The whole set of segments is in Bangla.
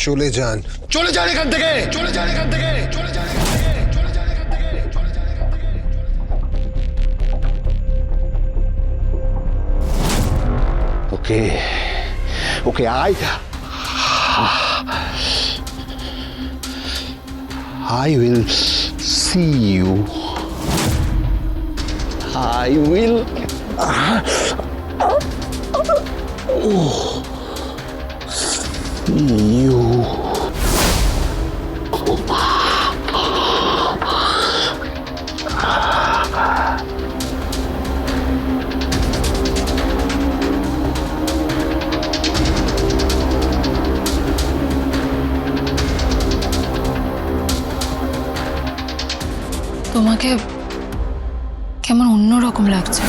চলে যান, চলে যান এখান থেকে, চলে যান এখান থেকে, চলে যান এখান থেকে, চলে যান এখান থেকে, চলে যান এখান থেকে। Okay. Okay, I will see you. I will see you. তোমাকে কেমন অন্যরকম লাগছে।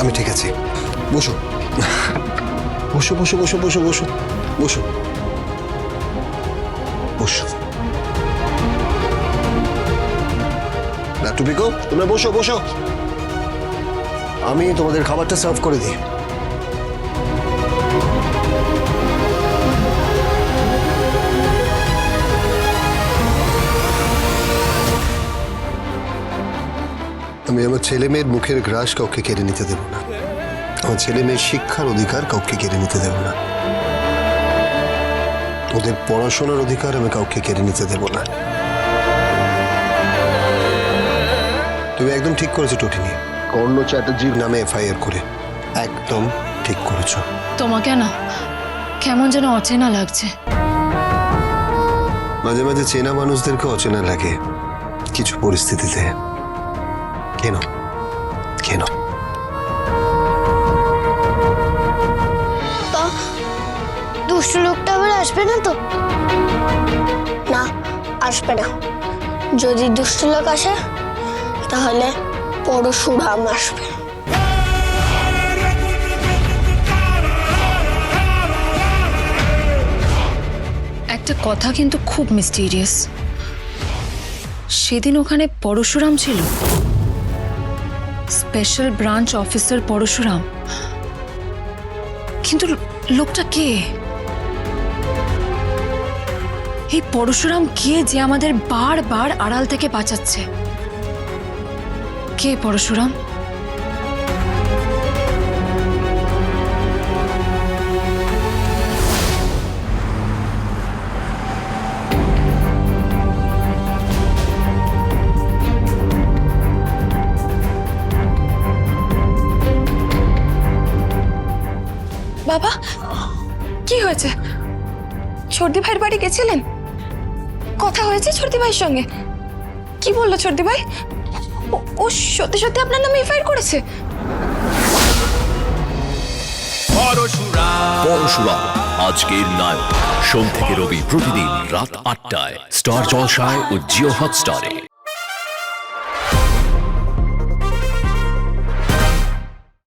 আমি ঠিক আছি, বসো বসো বসো বসো বসো বসো বসো বসো। টুপিকো, তোমরা বসো বসো, আমি তোমাদের খাবারটা সার্ভ করে দিই। আমি আমার ছেলে মেয়ের মুখের গ্রাস কাউকে কেড়ে নিতে দেব না, আমার ছেলে মেয়ের শিক্ষার অধিকার কাউকে কেড়ে নিতে দেব না, ওদের পড়াশোনার অধিকার আমি কাউকে কেড়ে নিতে দেব না। তুমি একদম ঠিক করেছো টটিনি, কর্ণ চ্যাটার্জির নামে এফআইআর করে, একদম ঠিক করেছো। তোমাকে না কেমন যেন অচেনা লাগছে। মাঝে মাঝে চেনা মানুষদেরকে অচেনা লাগে কিছু পরিস্থিতিতে। কেন কেন? দুষ্ট লোকটা আবার আসবে না তো? না, আসবে না। যদি দুষ্ট লোক আসে তাহলে পরশুরাম আসবে। একটা কথা কিন্তু খুব মিস্টিরিয়াস, সেদিন ওখানে পরশুরাম ছিল, স্পেশাল ব্রাঞ্চ অফিসার পরশুরাম, কিন্তু লোকটা কে? এই পরশুরাম কে যে আমাদের বারবার আড়াল থেকে বাঁচাচ্ছে? কে পরশুরাম? বাবা, কি হয়েছে? ছর্দি ভাইয়ের বাড়ি গেছিলেন? কথা হয়েছে ছর্দি ভাইয়ের সঙ্গে? কি বললো ছর্দি ভাই? ও সত্যি সত্যি আপনার নামে এফআইআর করেছে? পরশুরাম আজকের নায়ক, সোম থেকে রবি প্রতিদিন রাত ৮টায় স্টার জলসায় ও জিও হটস্টারে।